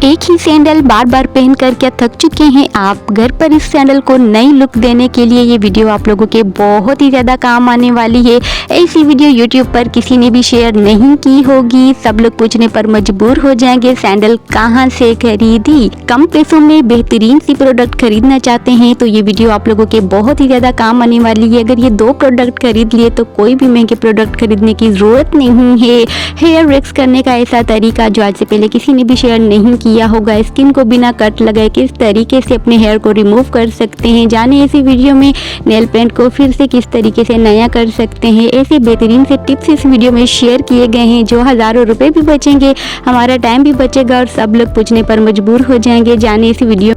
एक ही सैंडल बार बार पहन कर क्या थक चुके हैं आप? घर पर इस सैंडल को नई लुक देने के लिए ये वीडियो आप लोगों के बहुत ही ज़्यादा काम आने वाली है। ऐसी वीडियो यूट्यूब पर किसी ने भी शेयर नहीं की होगी। सब लोग पूछने पर मजबूर हो जाएंगे सैंडल कहाँ से खरीदी। कम पैसों में बेहतरीन सी प्रोडक्ट खरीदना चाहते हैं तो ये वीडियो आप लोगों के बहुत ही ज़्यादा काम आने वाली है। अगर ये 2 प्रोडक्ट खरीद लिए तो कोई भी महंगे प्रोडक्ट खरीदने की ज़रूरत नहीं है। हेयर वैक्स करने का ऐसा तरीका जो आज से पहले किसी ने भी शेयर नहीं किया होगा। स्किन को बिना कट लगाए किस तरीके से अपने हेयर को रिमूव कर सकते हैं, जाने इसी वीडियो में। नेल पेंट को फिर से किस तरीके से नया कर सकते हैं, ऐसे बेहतरीन से टिप्स इस वीडियो में शेयर किए गए हैं जो हज़ारों रुपए भी बचेंगे, हमारा टाइम भी बचेगा और सब लोग पूछने पर मजबूर हो जाएंगे। जाने इसी वीडियो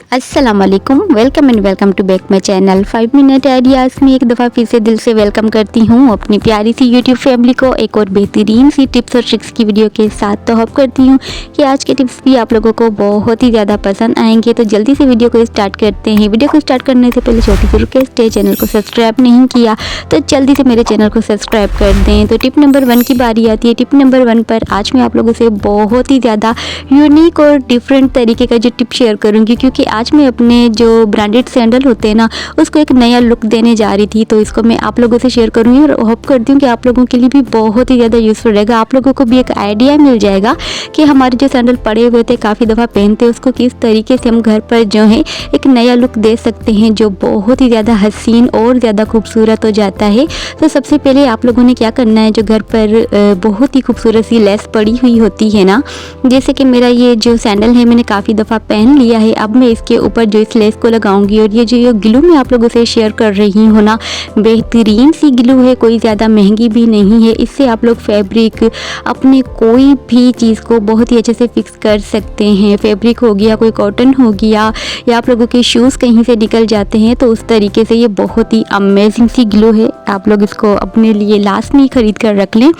अस्सलाम वालेकुम, welcome and welcome to back my channel 5 Minute Ideas में एक दफ़ा फिर से दिल से वेलकम करती हूँ अपनी प्यारी सी यूट्यूब फैमिली को एक और बेहतरीन सी टिप्स और ट्रिक्स की वीडियो के साथ। तो होप करती हूँ कि आज के टिप्स भी आप लोगों को बहुत ही ज़्यादा पसंद आएंगे। तो जल्दी से वीडियो को स्टार्ट करते हैं। वीडियो को स्टार्ट करने से पहले छोटी सी रिक्वेस्ट है, चैनल को सब्सक्राइब नहीं किया तो जल्दी से मेरे चैनल को सब्सक्राइब कर दें। तो टिप नंबर 1 की बारी आती है। टिप नंबर 1 पर आज मैं आप लोगों से बहुत ही ज़्यादा यूनिक और डिफरेंट तरीके का जो टिप शेयर करूँगी, क्योंकि आज मैं अपने जो ब्रांडेड सैंडल होते हैं ना उसको एक नया लुक देने जा रही थी। तो इसको मैं आप लोगों से शेयर करूँगी और होप करती हूँ कि आप लोगों के लिए भी बहुत ही ज़्यादा यूज़फुल रहेगा। आप लोगों को भी एक आइडिया मिल जाएगा कि हमारे जो सैंडल पड़े हुए थे काफ़ी दफ़ा पहनते हैं उसको किस तरीके से हम घर पर जो है एक नया लुक दे सकते हैं जो बहुत ही ज़्यादा हसीन और ज़्यादा खूबसूरत हो जाता है। तो सबसे पहले आप लोगों ने क्या करना है, जो घर पर बहुत ही खूबसूरत सी लेस पड़ी हुई होती है ना, जैसे कि मेरा ये जो सैंडल है मैंने काफ़ी दफ़ा पहन लिया है। अब मैं इसके ऊपर जो इस लेस को लगाऊंगी और ये जो ये ग्लू मैं आप लोगों से शेयर कर रही हूँ ना, बेहतरीन सी ग्लू है, कोई ज़्यादा महंगी भी नहीं है। इससे आप लोग फैब्रिक अपने कोई भी चीज़ को बहुत ही अच्छे से फिक्स कर सकते हैं। फैब्रिक हो गया, कोई कॉटन हो गया, या आप लोगों के शूज़ कहीं से निकल जाते हैं तो उस तरीके से ये बहुत ही अमेजिंग सी ग्लू है। आप लोग इसको अपने लिए लास्ट में ही ख़रीद कर रख लें।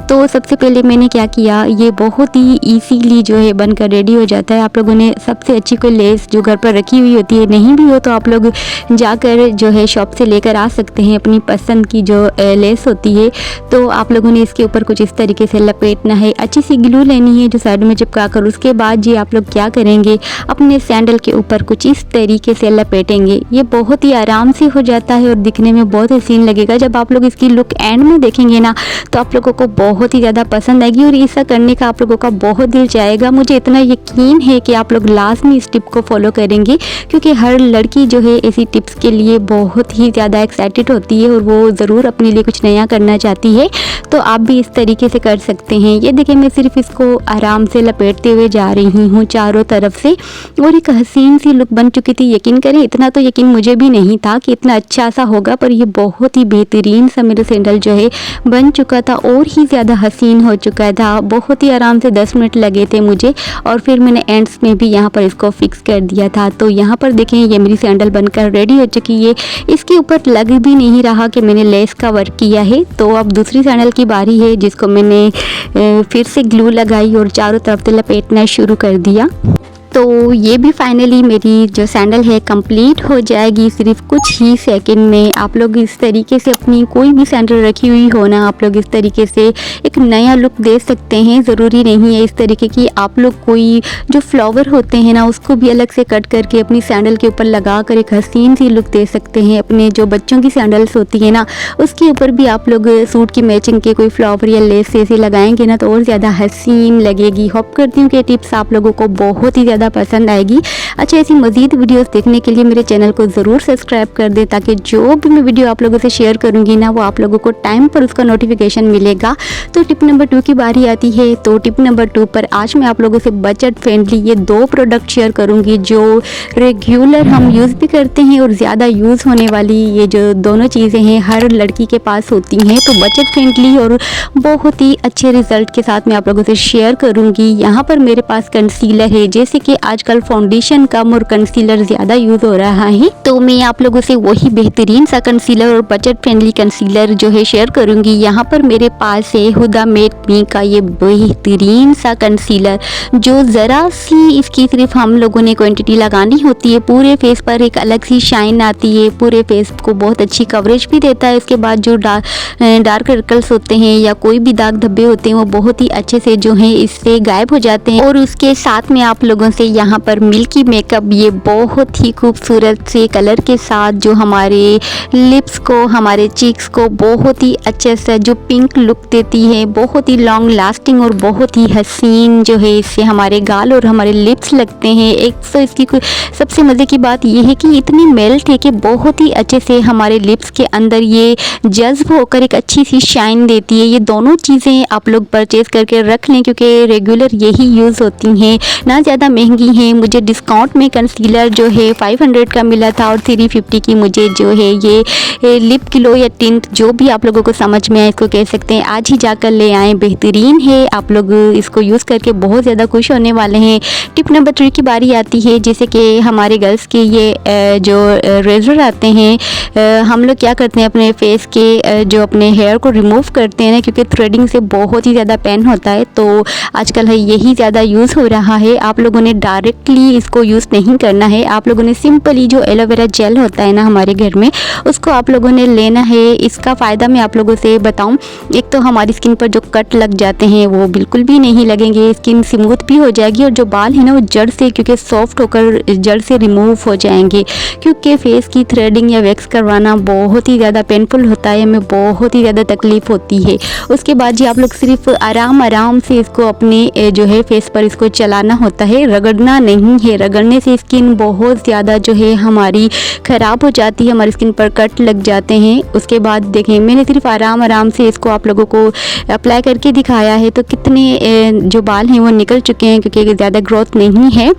तो सबसे पहले मैंने क्या किया, ये बहुत ही ईजीली जो है बनकर रेडी हो जाता है। आप लोगों ने सबसे अच्छी कोई लेस जो घर पर रखी हुई होती है, नहीं भी हो तो आप लोग जाकर जो है शॉप से लेकर आ सकते हैं अपनी पसंद की जो लेस होती है। तो आप लोगों ने इसके ऊपर कुछ इस तरीके से लपेटना है, अच्छी सी ग्लू लेनी है जो साइड में चिपका कर। उसके बाद जी आप लोग क्या करेंगे, अपने सैंडल के ऊपर कुछ इस तरीके से लपेटेंगे। ये बहुत ही आराम से हो जाता है और दिखने में बहुत हसीन लगेगा। जब आप लोग इसकी लुक एंड में देखेंगे ना तो आप लोगों को बहुत ही ज़्यादा पसंद आएगी और ऐसा करने का आप लोगों का बहुत दिल चाहेगा। मुझे इतना यकीन है कि आप लोग लास्ट में इस टिप को फॉलो करेंगे, क्योंकि हर लड़की जो है ऐसी टिप्स के लिए बहुत ही ज़्यादा एक्साइटेड होती है और वो ज़रूर अपने लिए कुछ नया करना चाहती है। तो आप भी इस तरीके से कर सकते हैं। ये देखिए मैं सिर्फ इसको आराम से लपेटते हुए जा रही हूँ चारों तरफ से और एक हसीन सी लुक बन चुकी थी। यकीन करें, इतना तो यकीन मुझे भी नहीं था कि इतना अच्छा सा होगा, पर ये बहुत ही बेहतरीन सा मेरा सैंडल जो है बन चुका था और ही ज़्यादा हसीन हो चुका था। बहुत ही आराम से 10 मिनट लगे थे मुझे और फिर मैंने एंड्स में भी यहाँ पर इसको फिक्स कर दिया था। तो यहाँ पर देखें ये मेरी सैंडल बनकर रेडी हो चुकी है। इसके ऊपर लग भी नहीं रहा कि मैंने लेस का वर्क किया है। तो अब दूसरी सैंडल की बारी है जिसको मैंने फिर से ग्लू लगाई और चारों तरफ से लपेटना शुरू कर दिया। तो ये भी फाइनली मेरी जो सैंडल है कंप्लीट हो जाएगी सिर्फ कुछ ही सेकंड में। आप लोग इस तरीके से अपनी कोई भी सैंडल रखी हुई हो ना, आप लोग इस तरीके से एक नया लुक दे सकते हैं। ज़रूरी नहीं है इस तरीके की आप लोग कोई जो फ्लावर होते हैं ना उसको भी अलग से कट करके अपनी सैंडल के ऊपर लगा कर एक हसीन सी लुक दे सकते हैं। अपने जो बच्चों की सैंडल्स होती है ना उसके ऊपर भी आप लोग सूट की मैचिंग के कोई फ्लावर या लेस ऐसे लगाएंगे ना तो और ज़्यादा हसीन लगेगी। होप करती हूँ कि टिप्स आप लोगों को बहुत ही ज़्यादा पसंद आएगी। अच्छा, ऐसी मज़ीद वीडियोस देखने के लिए मेरे चैनल को ज़रूर सब्सक्राइब कर दें ताकि जो भी मैं वीडियो आप लोगों से शेयर करूंगी ना वो आप लोगों को टाइम पर उसका नोटिफिकेशन मिलेगा। तो टिप नंबर 2 की बारी आती है। तो टिप नंबर 2 पर आज मैं आप लोगों से बजट फ्रेंडली ये 2 प्रोडक्ट शेयर करूँगी जो रेगुलर हम यूज़ भी करते हैं और ज़्यादा यूज़ होने वाली ये जो दोनों चीज़ें हैं हर लड़की के पास होती हैं। तो बजट फ्रेंडली और बहुत ही अच्छे रिजल्ट के साथ मैं आप लोगों से शेयर करूँगी। यहाँ पर मेरे पास कंसीलर है, जैसे कि कि आजकल फाउंडेशन कम और कंसीलर ज़्यादा यूज़ हो रहा है, तो मैं आप लोगों से वही बेहतरीन सा कंसीलर और बजट फ्रेंडली कंसीलर जो है शेयर करूँगी। यहाँ पर मेरे पास है हुदा मेड मी का ये बेहतरीन सा कंसीलर, जो ज़रा सी इसकी सिर्फ हम लोगों ने क्वांटिटी लगानी होती है, पूरे फेस पर एक अलग सी शाइन आती है, पूरे फेस को बहुत अच्छी कवरेज भी देता है। उसके बाद जो डार्क सर्कल्स होते हैं या कोई भी दाग धब्बे होते हैं वो बहुत ही अच्छे से जो है इससे गायब हो जाते हैं। और उसके साथ में आप लोगों से यहाँ पर मिल्की मेकअप, ये बहुत ही खूबसूरत से कलर के साथ जो हमारे लिप्स को, हमारे चीक्स को बहुत ही अच्छे से जो पिंक लुक देती है, बहुत ही लॉन्ग लास्टिंग और बहुत ही हसीन जो है इससे हमारे गाल और हमारे लिप्स लगते हैं। एक तो इसकी सबसे मज़े की बात यह है कि इतनी मेल्ट है कि बहुत ही अच्छे से हमारे लिप्स के अंदर ये जज्ब होकर एक अच्छी सी शाइन देती है। ये दोनों चीज़ें आप लोग परचेज़ करके रख लें, क्योंकि रेगुलर यही यूज़ होती हैं, ना ज़्यादा महंगी हैं। मुझे डिस्काउंट में कंसीलर जो है 500 का मिला था और 350 की मुझे जो है ये लिप ग्लो या टिंट, जो भी आप लोगों को समझ में आए इसको कह सकते हैं, आज ही जाकर ले आएँ। बेहतरीन है, आप लोग इसको यूज़ करके बहुत ज़्यादा खुश होने वाले हैं। टिप नंबर 3 की बारी आती है, जैसे कि हमारे गर्ल्स के ये जो रेजर आते हैं, हम लोग क्या करते हैं अपने फेस के जो अपने हेयर को रिमूव करते हैं ना, क्योंकि थ्रेडिंग से बहुत ही ज़्यादा पेन होता है, तो आजकल है यही ज़्यादा यूज़ हो रहा है। आप लोगों ने डायरेक्टली इसको यूज़ नहीं करना है, आप लोगों ने सिंपली जो एलोवेरा जेल होता है ना हमारे घर में, उसको आप लोगों ने लेना है। इसका फ़ायदा मैं आप लोगों से बताऊं, एक तो हमारी स्किन पर जो कट लग जाते हैं वो बिल्कुल भी नहीं लगेंगे, स्किन स्मूथ भी हो जाएगी और जो बाल है ना वो जड़ से, क्योंकि सॉफ्ट होकर जड़ से रिमूव हो जाएंगे, क्योंकि फेस की थ्रेडिंग या वैक्स करवाना बहुत ही ज़्यादा पेनफुल होता है, हमें बहुत ही ज़्यादा तकलीफ़ होती है। उसके बाद जी आप लोग सिर्फ आराम से इसको अपने जो है फेस पर इसको चलाना होता है, रगड़ना नहीं है। रगड़ने से स्किन बहुत ज़्यादा जो है हमारी ख़राब हो जाती है, हमारी स्किन पर कट लग जाते हैं। उसके बाद देखें, मैंने सिर्फ आराम से इसको आप लोगों को अप्लाई करके दिखाया है, तो कितने जो बाल हैं वो निकल चुके हैं, क्योंकि ज़्यादा ग्रोथ नहीं है।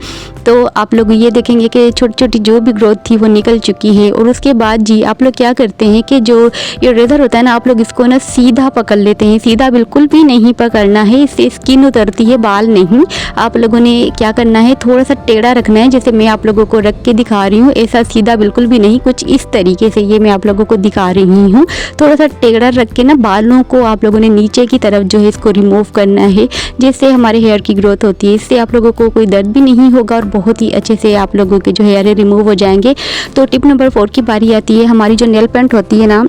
तो आप लोग ये देखेंगे कि छोटी छोटी जो भी ग्रोथ थी वो निकल चुकी है। और उसके बाद जी आप लोग क्या करते हैं कि जो ये रेजर होता है ना, आप लोग इसको ना सीधा पकड़ लेते हैं। सीधा बिल्कुल भी नहीं पकड़ना है, इससे स्किन उतरती है, बाल नहीं। आप लोगों ने क्या करना है, थोड़ा सा टेढ़ा रखना है, जैसे मैं आप लोगों को रख के दिखा रही हूँ, ऐसा सीधा बिल्कुल भी नहीं, कुछ इस तरीके से ये मैं आप लोगों को दिखा रही हूँ। थोड़ा सा टेढ़ा रख के ना बालों को आप लोगों ने नीचे की तरफ जो है इसको रिमूव करना है, जिससे हमारे हेयर की ग्रोथ होती है। इससे आप लोगों को कोई दर्द भी नहीं होगा और बहुत ही अच्छे से आप लोगों के जो हेयर रिमूव हो जाएंगे। तो टिप नंबर 4 की बारी आती है, हमारी जो नेल पेंट होती है ना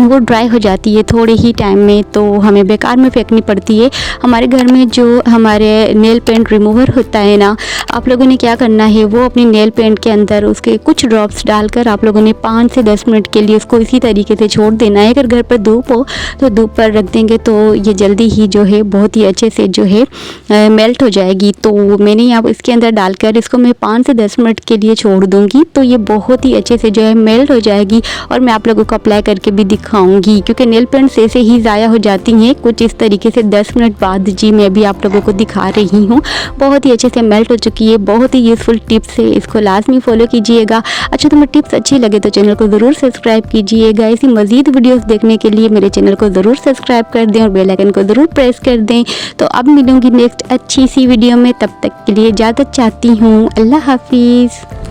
वो ड्राई हो जाती है थोड़े ही टाइम में, तो हमें बेकार में फेंकनी पड़ती है। हमारे घर में जो हमारे नेल पेंट रिमूवर होता है ना, आप लोगों ने क्या करना है, वो अपनी नेल पेंट के अंदर उसके कुछ ड्रॉप्स डालकर आप लोगों ने 5 से 10 मिनट के लिए उसको इसी तरीके से छोड़ देना है। अगर घर पर धूप हो तो धूप पर रख देंगे तो ये जल्दी ही जो है बहुत ही अच्छे से जो है मेल्ट हो जाएगी। तो मैंने यहाँ इसके अंदर डालकर इसको मैं 5 से 10 मिनट के लिए छोड़ दूँगी, तो ये बहुत ही अच्छे से जो है मेल्ट हो जाएगी। और मैं आप लोगों को अप्लाई करके भी दिखाऊंगी, क्योंकि नेल पेंट्स ऐसे ही ज़ाया हो जाती हैं कुछ इस तरीके से। 10 मिनट बाद जी मैं भी आप लोगों को दिखा रही हूँ, बहुत ही अच्छे से मेल्ट हो चुकी है। बहुत ही यूज़फुल टिप्स है, इसको लाजमी फॉलो कीजिएगा। अच्छा, तुम्हें टिप्स अच्छी लगे तो चैनल को ज़रूर सब्सक्राइब कीजिएगा। ऐसी मज़ीद वीडियोस देखने के लिए मेरे चैनल को ज़रूर सब्सक्राइब कर दें और बेल आइकन को ज़रूर प्रेस कर दें। तो अब मिलूँगी नेक्स्ट अच्छी सी वीडियो में, तब तक के लिए इजाज़त चाहती हूँ। अल्लाह हाफिज़।